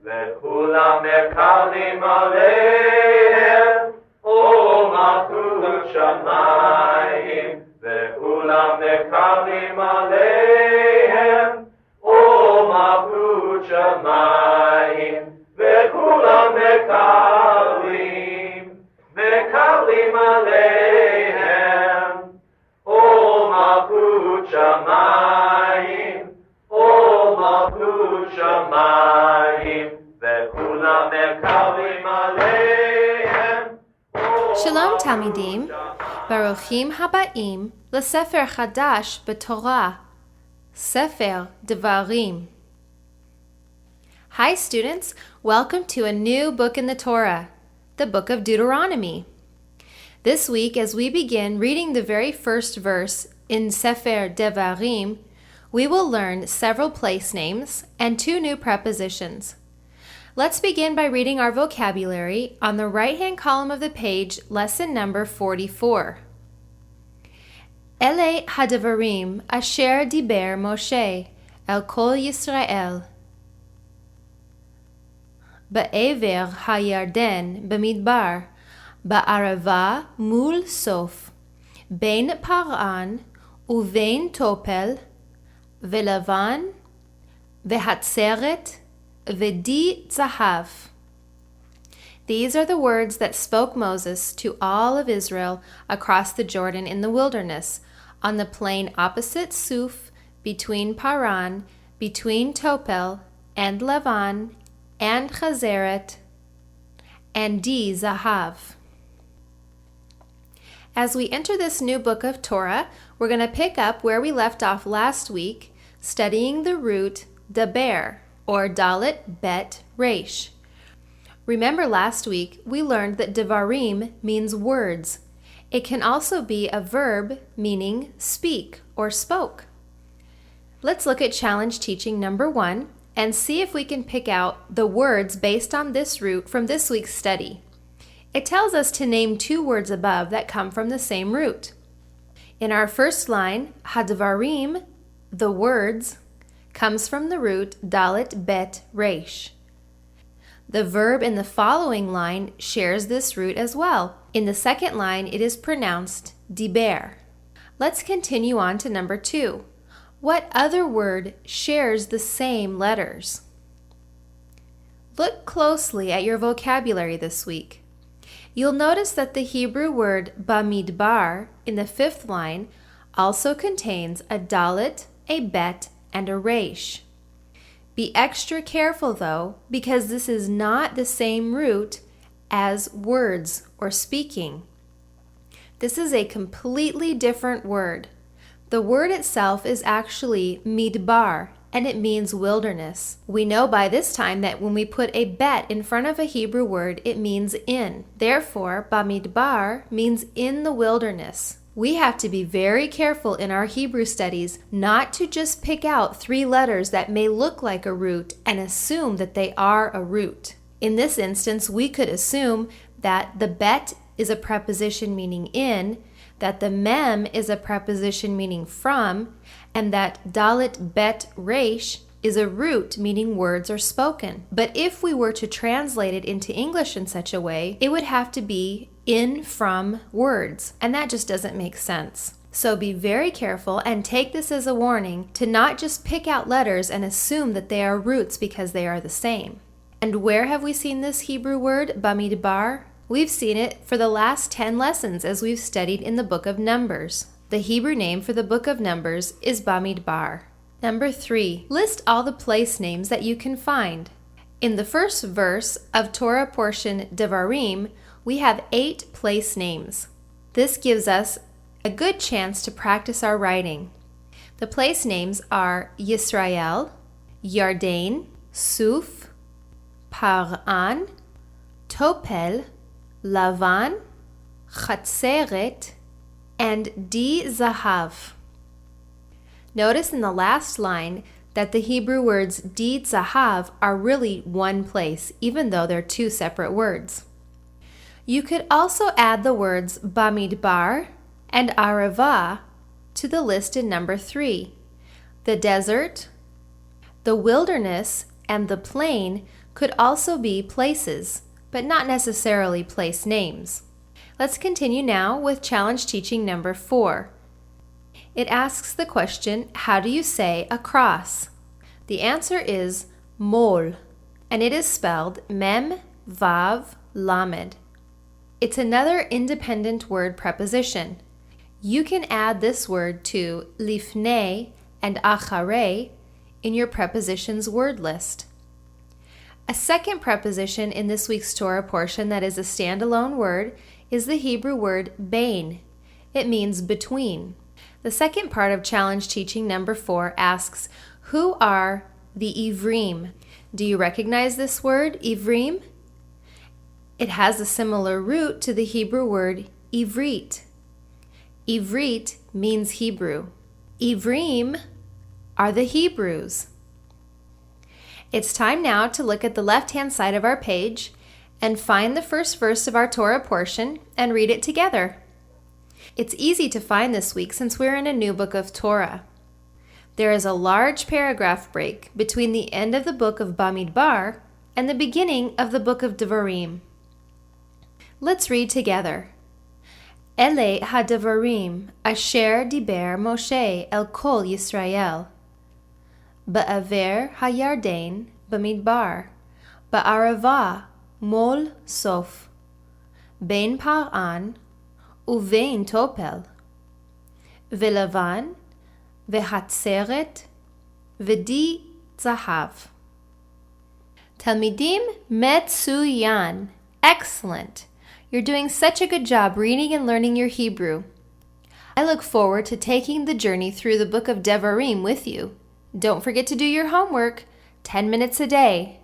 וכולם מקבלים עליהם, ומלכות שמיים, וכולם מקבלים עליהם, ומלכות שמיים, וכולם מקבלים עליהם, ומלכות שמיים, ומלכות שמיים, וכולם מקבלים עליהם. Shalom Talmidim, Baruchim Habaim LeSefer Chadash B'Torah, Sefer Devarim. Hi students, welcome to a new book in the Torah, the book of Deuteronomy. This week, as we begin reading the very first verse in Sefer Devarim, we will learn several place names and two new prepositions. Let's begin by reading our vocabulary on the right-hand column of the page, lesson number 44. Ele hadavarim asher diber Moshe el kol Yisrael ba'ever hayarden b'midbar ba'arava mul sof bein paran uvein topel velavan vehatzeret V'di zahav. These are the words that spoke Moses to all of Israel across the Jordan in the wilderness, on the plain opposite Suf, between Paran, between Topel, and Lavan, and Chazeret, and Di Zahav. As we enter this new book of Torah, we're going to pick up where we left off last week, studying the root daber, or Dalet Bet Resh. Remember last week we learned that Devarim means words. It can also be a verb meaning speak or spoke. Let's look at challenge teaching number 1 and see if we can pick out the words based on this root from this week's study. It tells us to name two words above that come from the same root. In our first line, Hadvarim, the words, comes from the root Dalet Bet Resh. The verb in the following line shares this root as well. In the second line, it is pronounced diber. Let's continue on to number 2. What other word shares the same letters? Look closely at your vocabulary this week. You'll notice that the Hebrew word bamidbar in the fifth line also contains a Dalet, a Bet, and a resh. Be extra careful though, because this is not the same root as words or speaking. This is a completely different word. The word itself is actually midbar, and it means wilderness. We know by this time that when we put a bet in front of a Hebrew word, it means in. Therefore, bamidbar means in the wilderness. We have to be very careful in our Hebrew studies not to just pick out 3 letters that may look like a root and assume that they are a root. In this instance, we could assume that the bet is a preposition meaning in, that the mem is a preposition meaning from, and that Dalet Bet Resh is a root meaning words or spoken. But if we were to translate it into English in such a way, it would have to be in from words, and that just doesn't make sense. So be very careful and take this as a warning to not just pick out letters and assume that they are roots because they are the same. And where have we seen this Hebrew word, bamidbar? We've seen it for the last 10 lessons as we've studied in the book of Numbers. The Hebrew name for the book of Numbers is bamidbar. Number 3, list all the place names that you can find. In the first verse of Torah portion Devarim, we have 8 place names. This gives us a good chance to practice our writing. The place names are Yisrael, Yarden, Suf, Paran, Topel, Lavan, Chatzeret, and Di Zahav. Notice in the last line that the Hebrew words Di Zahav are really one place, even though they're 2 separate words. You could also add the words Bamidbar and Arava to the list in number 3. The desert, the wilderness, and the plain could also be places, but not necessarily place names. Let's continue now with challenge teaching number 4. It asks the question, how do you say across? The answer is mol, and it is spelled mem, vav, lamed. It's another independent word preposition. You can add this word to lifnei and acharei in your prepositions word list. A second preposition in this week's Torah portion that is a standalone word is the Hebrew word bein. It means between. The second part of challenge teaching number 4 asks, who are the Ivrim? Do you recognize this word, Ivrim? It has a similar root to the Hebrew word ivrit. Ivrit means Hebrew. Ivrim are the Hebrews. It's time now to look at the left-hand side of our page and find the first verse of our Torah portion and read it together. It's easy to find this week since we're in a new book of Torah. There is a large paragraph break between the end of the book of Bamidbar and the beginning of the book of Devarim. Let's read together. Ele ha-Devarim asher diber Moshe el kol Yisrael. Ba'aver ha-Yarden b'midbar, ba'arava mol sof, bein Paran uvein Topel, velavan vehatzeret vedi zahav. Talmidim metsuyan. Excellent. You're doing such a good job reading and learning your Hebrew. I look forward to taking the journey through the book of Devarim with you. Don't forget to do your homework, 10 minutes a day.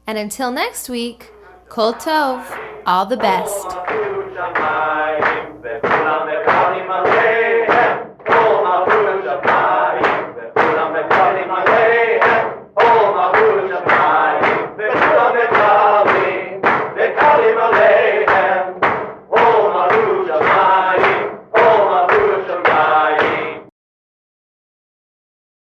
And until next week, Kol Tov, all the best.